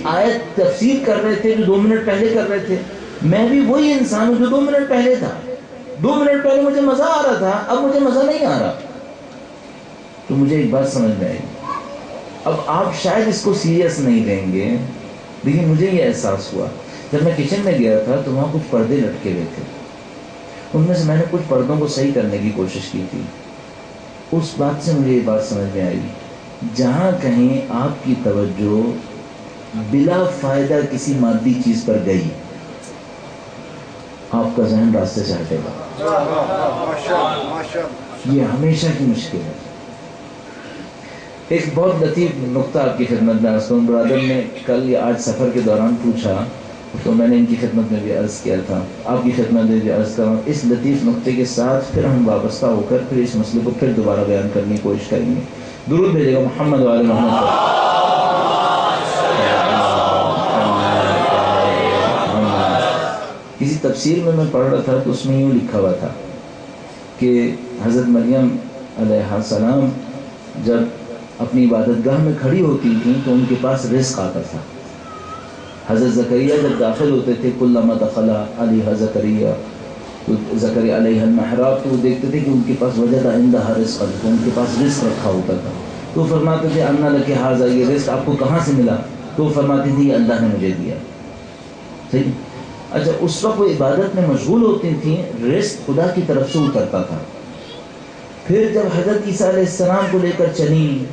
آیت تفسیر کر رہے تھے جو 2 منٹ پہلے کر رہے تھے. میں بھی وہی انسان ہوں جو 2 منٹ پہلے تھا. 2 منٹ پہلے مجھے مزہ آ رہا تھا, اب مجھے مزہ نہیں آ رہا. تو مجھے ایک بات سمجھ میں آئی, اب آپ شاید اس کو سیریس نہیں لیں گے, لیکن مجھے یہ احساس ہوا جب میں کچن میں گیا تھا تو وہاں کچھ پردے لٹکے ہوئے تھے. ان میں سے میں نے کچھ پردوں کو صحیح کرنے کی کوشش کی تھی. اس بات سے مجھے یہ بات سمجھ میں آئی, جہاں کہیں آپ کی توجہ بلا فائدہ کسی مادی چیز پر گئی, آپ کا ذہن راستے سے ہٹے گا. یہ ہمیشہ کی مشکل ہے. ایک بہت لطیف نقطہ آپ کی خدمت میں عرض کروں. برادر نے کل یا آج سفر کے دوران پوچھا تو میں نے ان کی خدمت میں بھی عرض کیا تھا, آپ کی خدمت میں بھی عرض کروں. اس لطیف نقطے کے ساتھ پھر ہم وابستہ ہو کر پھر اس مسئلے کو پھر دوبارہ بیان کرنے کی کوشش کریں گے. درود بھیجے گا محمد وعلی محمد پر. کسی تفسیر میں پڑھ رہا تھا تو اس میں یوں لکھا ہوا تھا کہ حضرت مریم علیہ السلام جب اپنی عبادت گاہ میں کھڑی ہوتی تھیں تو ان کے پاس رزق آتا تھا. حضرت زکریا جب داخل ہوتے تھے کلما دخل علیہ زکریا علیہ المحراب, تو وہ دیکھتے تھے کہ ان کے پاس وجد عندها رزقا, ان کے پاس رزق رکھا ہوتا تھا. تو فرماتے تھے انا لک ھذا, یہ رزق آپ کو کہاں سے ملا؟ تو فرماتی تھی یہ اللہ نے مجھے دیا. صحیح. اچھا, اس وقت وہ عبادت میں مشغول ہوتی تھیں, رزق خدا کی طرف سے اترتا تھا. پھر جب حضرت عیسیٰ علیہ السلام کو لے کر چلی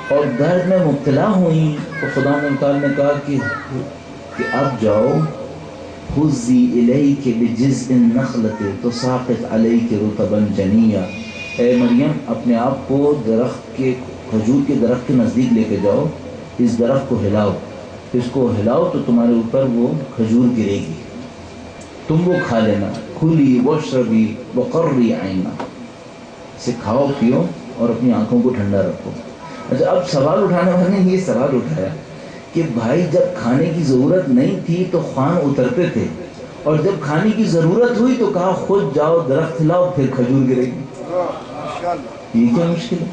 اور درد میں مبتلا ہوئیں تو خدا تعالیٰ نے کہا کہ اب جاؤ, خذی الیک بجذع النخلۃ تساقط علیک رطبا جنیا, اے مریم اپنے آپ کو درخت کے کھجور کے درخت کے نزدیک لے کے جاؤ, اس درخت کو ہلاؤ, اس کو ہلاؤ تو تمہارے اوپر وہ کھجور گرے گی, تم وہ کھا لینا. کھلی واشربی وقرری عینا, اسے کھاؤ پیو اور اپنی آنکھوں کو ٹھنڈا رکھو. اچھا, اب سوال اٹھانے والے نے یہ سوال اٹھایا کہ بھائی جب کھانے کی ضرورت نہیں تھی تو خوان اترتے تھے, اور جب کھانے کی ضرورت ہوئی تو کہا خود جاؤ درخت لاؤ پھر کھجور گرے گی. یہ کیا مشکل ہے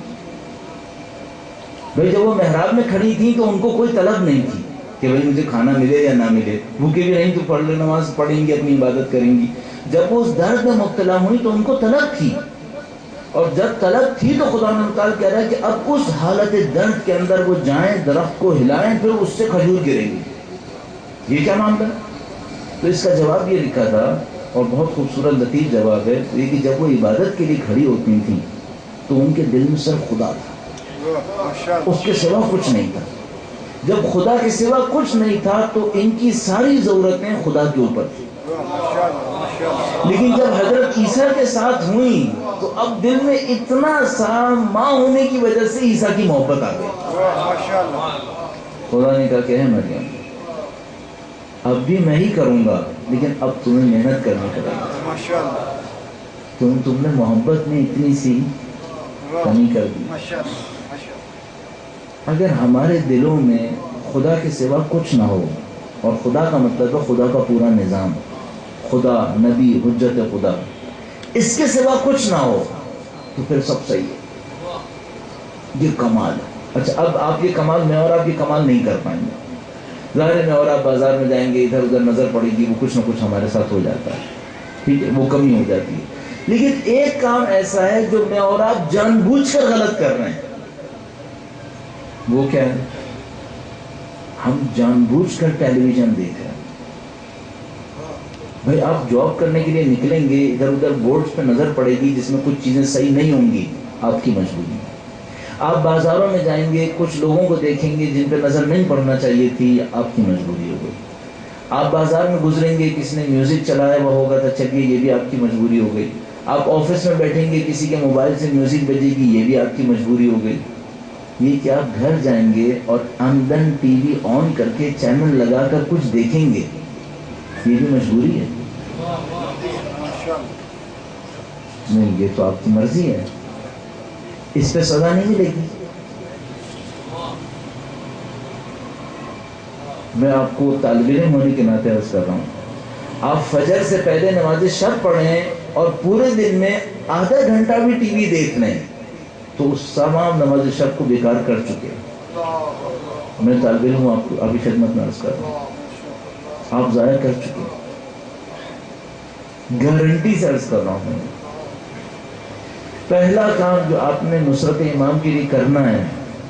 بھائی؟ جب وہ محراب میں کھڑی تھی تو ان کو کوئی طلب نہیں تھی کہ بھائی مجھے کھانا ملے یا نہ ملے, بھوکے بھی نہیں تو پڑھ لے, نماز پڑھیں گی, اپنی عبادت کریں گی. جب وہ اس درد میں مبتلا ہوئی تو ان کو طلب تھی, اور جب طلب تھی تو خدا تعالیٰ کہہ رہا ہے کہ اب اس حالت درد کے اندر وہ جائیں, درخت کو ہلائیں, پھر اس سے کھجور گریں گی. یہ کیا معاملہ؟ تو اس کا جواب یہ لکھا تھا, اور بہت خوبصورت لطیف جواب ہے, یہ کہ جب وہ عبادت کے لیے کھڑی ہوتی تھیں تو ان کے دل میں صرف خدا تھا, اس کے سوا کچھ نہیں تھا. جب خدا کے سوا کچھ نہیں تھا تو ان کی ساری ضرورتیں خدا کے اوپر تھیں. لیکن جب حضرت عیسیٰ کے ساتھ ہوئیں تو اب دل میں اتنا سا ماں ہونے کی وجہ سے عیسیٰ کی محبت آ گئی. خدا نے کہا کہ ہے مریم, اب بھی میں ہی کروں گا, لیکن اب تمہیں محنت کرنی پڑے گی. تم نے محبت میں اتنی سی کمی کر دی. اگر ہمارے دلوں میں خدا کے سوا کچھ نہ ہو, اور خدا کا مطلب ہے خدا کا پورا نظام, خدا, نبی, حجت خدا, اس کے سوا کچھ نہ ہو تو پھر سب صحیح ہے. یہ کمال ہے. اچھا, اب آپ یہ کمال میں اور آپ یہ کمال نہیں کر پائیں گے. ظاہر ہے میں اور آپ بازار میں جائیں گے, ادھر ادھر نظر پڑے گی, وہ کچھ نہ کچھ ہمارے ساتھ ہو جاتا ہے, ٹھیک ہے, وہ کمی ہو جاتی ہے. لیکن ایک کام ایسا ہے جو میں اور آپ جان بوجھ کر غلط کر رہے ہیں. وہ کیا ہے؟ ہم جان بوجھ کر ٹیلی ویژن دیکھ رہے ہیں. بھائی آپ جاب کرنے کے لیے نکلیں گے, ادھر ادھر بورڈز پہ نظر پڑے گی جس میں کچھ چیزیں صحیح نہیں ہوں گی, آپ کی مجبوری ہے. آپ بازاروں میں جائیں گے, کچھ لوگوں کو دیکھیں گے جن پہ نظر نہیں پڑنا چاہیے تھی, آپ کی مجبوری ہو گئی. آپ بازار میں گزریں گے, کسی نے میوزک چلایا ہوا ہوگا تو چلیے یہ بھی آپ کی مجبوری ہو گئی. آپ آفس میں بیٹھیں گے, کسی کے موبائل سے میوزک بجے گی, یہ بھی آپ کی مجبوری ہو گئی. یہ کہ آپ گھر جائیں گے اور اندن ٹی وی آن کر کے چینل لگا کر کچھ دیکھیں گے, یہ بھی مجبوری ہے. نہیں, یہ تو آپ کی مرضی ہے, اس پہ سزا نہیں ملے گی. میں آپ کو طالب علم ہونے کے ناطے عرض کر رہا ہوں, آپ فجر سے پہلے نماز شب پڑھیں اور پورے دن میں آدھا گھنٹہ بھی ٹی وی دیکھ لیں تو اس تمام نماز شب کو بیکار کر چکے. میں طالب علم ہوں، آپ کی خدمت میں عرض کر رہا ہوں، آپ ضائع کر چکے، گارنٹی سے عرض کر رہا ہوں میں۔ پہلا کام جو آپ نے نصرت امام کے لیے کرنا ہے،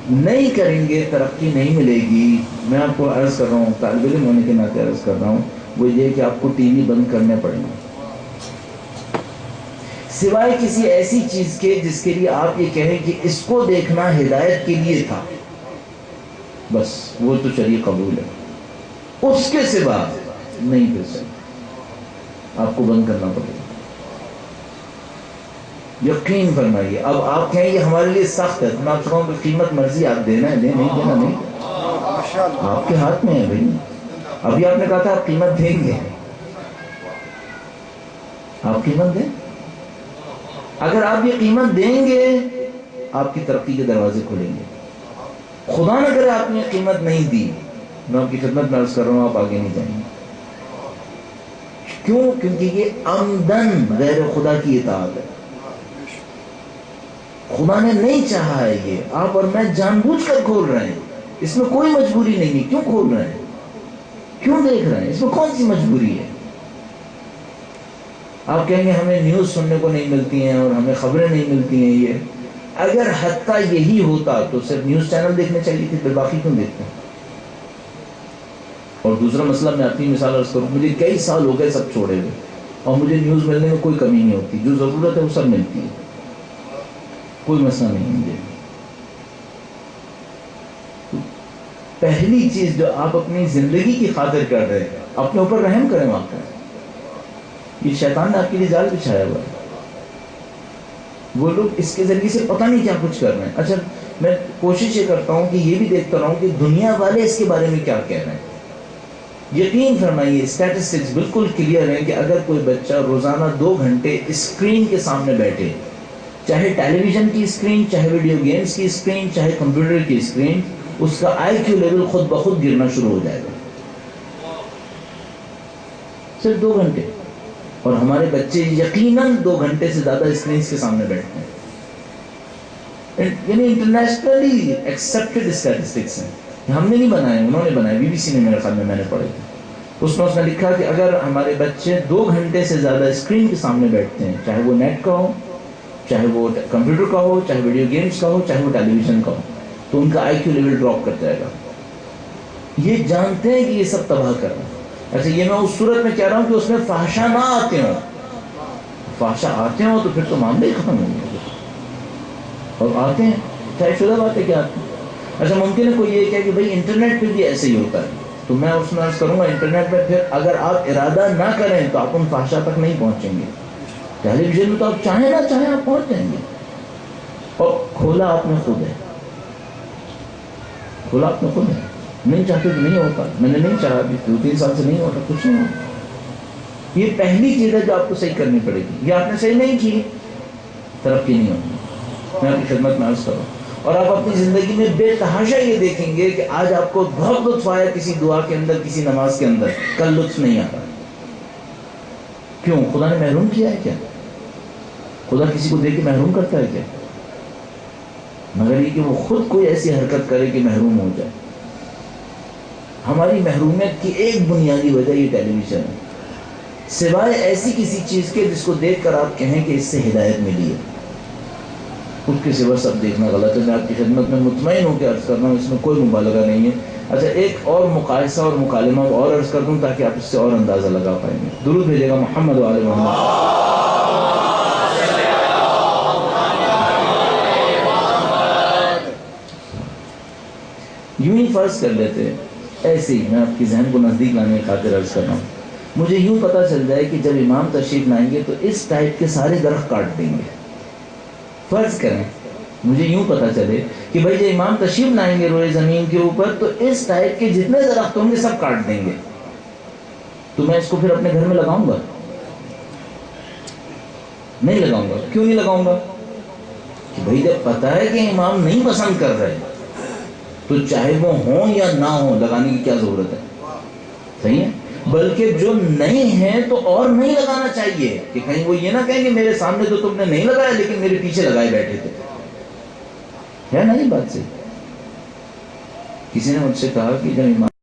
نہیں کریں گے ترقی نہیں ملے گی۔ میں آپ کو عرض کر رہا ہوں، طالب علم ہونے کے ناطے عرض کر رہا ہوں، وہ یہ کہ آپ کو ٹی وی بند کرنے پڑیں گے، سوائے کسی ایسی چیز کے جس کے لیے آپ یہ کہیں کہ اس کو دیکھنا ہدایت کے لیے تھا، بس وہ تو شریع قبول ہے، اس کے سوا نہیں پھر سکتے، آپ کو بند کرنا پڑے گا۔ یقین فرمائیے۔ اب آپ کہیں یہ ہمارے لیے سخت ہے، میں آپ سے کہوں کہ قیمت مرضی آپ دینا ہے دیں، نہیں دینا نہیں، آپ کے ہاتھ میں ہے بھائی۔ ابھی آپ نے کہا تھا آپ قیمت دیں گے، آپ قیمت دیں، اگر آپ یہ قیمت دیں گے آپ کی ترقی کے دروازے کھلیں گے۔ خدا نہ کرے آپ نے قیمت نہیں دی، میں آپ کی خدمت میں عرض کر رہا ہوں، آپ آگے نہیں جائیں گے۔ کیوں؟ کیونکہ یہ عمدن غیر خدا کی اطاعت ہے، خدا نے نہیں چاہا ہے، یہ آپ اور میں جان بوجھ کر کھول رہے ہیں، اس میں کوئی مجبوری نہیں ہے۔ کیوں کھول رہے ہیں؟ کیوں دیکھ رہے ہیں؟ اس میں کون سی مجبوری ہے؟ آپ کہیں گے ہمیں نیوز سننے کو نہیں ملتی ہیں اور ہمیں خبریں نہیں ملتی ہیں۔ یہ اگر حتیٰ یہی ہوتا تو صرف نیوز چینل دیکھنے چاہیے تھے، پھر باقی کیوں دیکھتے ہیں؟ اور دوسرا مسئلہ میں اپنی مثال عرض کروں، مجھے کئی سال ہو گئے سب چھوڑے ہوئے، اور مجھے نیوز ملنے میں کوئی کمی نہیں ہوتی، جو ضرورت ہے وہ سب ملتی ہے، کوئی مسئلہ نہیں ہے مجھے۔ پہلی چیز جو آپ اپنی زندگی کی خاطر کر رہے ہیں، اپنے اوپر رحم کریں واقعا۔ یہ شیطان نے آپ کے لیے جال بچھایا ہوا ہے، وہ لوگ اس کے ذریعے سے پتہ نہیں کیا کچھ کر رہے ہیں۔ اچھا، میں کوشش یہ کرتا ہوں کہ یہ بھی دیکھتا رہا ہوں کہ دنیا والے اس کے بارے میں کیا کہہ رہے ہیں۔ یقین فرمائیے اسٹیٹسٹکس بالکل کلیئر ہیں کہ اگر کوئی بچہ روزانہ 2 گھنٹے اسکرین کے سامنے بیٹھے، چاہے ٹیلی ویژن کی اسکرین، چاہے ویڈیو گیمز کی اسکرین، چاہے کمپیوٹر کی اسکرین، اس کا آئی کیو لیول خود بخود گرنا شروع ہو جائے گا، صرف 2 گھنٹے۔ اور ہمارے بچے یقیناً 2 گھنٹے سے زیادہ اسکرینز کے سامنے بیٹھتے ہیں، یعنی انٹرنیشنلی ایکسیپٹڈ اسٹیٹسٹکس ہیں، ہم نے نہیں بنائے، انہوں نے بنائے، بی بی سی نے، میرے خیال میں نے پڑھے تھے، اس نے لکھا کہ اگر ہمارے بچے 2 گھنٹے سے زیادہ اسکرین کے سامنے بیٹھتے ہیں، چاہے وہ نیٹ کا ہو، چاہے وہ کمپیوٹر کا ہو، چاہے ویڈیو گیمز کا ہو، چاہے وہ ٹیلی ویژن کا ہو، تو ان کا آئی کیو لیول ڈراپ کر جائے گا۔ یہ جانتے ہیں کہ یہ سب تباہ کر رہا ہے۔ اچھا، یہ میں اس صورت میں کہہ رہا ہوں کہ اس میں فحشا نہ آتے ہوں، فحشا آتے ہوں تو پھر تو معاملے ختم ہوں گے، اور آتے ہیں، چاہے شدہ بات ہے کہ آتے ہیں۔ اچھا، ممکن ہے کوئی یہ کہے کہ بھائی انٹرنیٹ پہ بھی ایسے ہی ہوتا ہے، تو میں اس میں عرض کروں گا انٹرنیٹ پہ پھر اگر آپ ارادہ نہ کریں تو آپ ان فحشا تک نہیں پہنچیں گے۔ ٹیلی ویژن میں تو آپ چاہیں نہ چاہیں آپ پہنچ جائیں گے، اور کھولا آپ نے خود ہے، کھولا آپ نے خود ہے، نہیں چاہتے تو نہیں ہوتا، میں نے نہیں چاہا، 2-3 سال سے نہیں ہوتا، کچھ نہیں ہوتا۔ یہ پہلی چیز ہے جو آپ کو صحیح کرنی پڑے گی، یہ آپ نے صحیح نہیں کی، ترقی نہیں ہوگی۔ میں آپ کی خدمت میں عرض کروں، اور آپ اپنی زندگی میں بے تحاشا یہ دیکھیں گے کہ آج آپ کو بہت لطف آیا کسی دعا کے اندر، کسی نماز کے اندر، کل لطف نہیں آتا۔ کیوں؟ خدا نے محروم کیا ہے کیا؟ خدا کسی کو دے کے محروم کرتا ہے کیا؟ مگر یہ کہ وہ خود کوئی ایسی حرکت کرے کہ محروم ہو جائے۔ ہماری محرومیت کی ایک بنیادی وجہ یہ ٹیلی ویژن ہے، سوائے ایسی کسی چیز کے جس کو دیکھ کر آپ کہیں کہ اس سے ہدایت ملی ہے، اس کے سوا سب دیکھنا غلط ہے۔ میں آپ کی خدمت میں مطمئن ہو کے عرض کر رہا ہوں، اس میں کوئی مبالغہ نہیں ہے۔ اچھا، ایک اور مقایسہ اور مکالمہ اور عرض کر دوں تاکہ آپ اس سے اور اندازہ لگا پائیں گے۔ درود بھیجے گا محمد و آل محمد۔ یوں ہی فرض کر لیتے، ایسے ہی میں آپ کی ذہن کو نزدیک لانے کی خاطر عرض کر رہا ہوں، مجھے یوں پتہ چل جائے کہ جب امام تشریف لائیں گے تو اس ٹائپ کے سارے درخت کاٹ دیں گے۔ فرض کریں مجھے یوں پتہ چلے کہ بھائی جب امام تشریف لائیں گے روئے زمین کے اوپر تو اس ٹائپ کے جتنے درخت ہوں گے سب کاٹ دیں گے، تو میں اس کو پھر اپنے گھر میں لگاؤں گا؟ نہیں لگاؤں گا۔ کیوں نہیں لگاؤں گا؟ کہ بھائی جب پتہ ہے کہ امام نہیں پسند کر رہے تو چاہے وہ ہوں یا نہ ہوں، لگانے کی کیا ضرورت ہے؟ صحیح ہے، بلکہ جو نہیں ہیں تو اور نہیں لگانا چاہیے، کہ کہیں وہ یہ نہ کہیں کہ میرے سامنے تو تم نے نہیں لگایا لیکن میرے پیچھے لگائے بیٹھے تھے، ہے نا یہ بات سے؟ کسی نے مجھ سے کہا کہ جب ایمان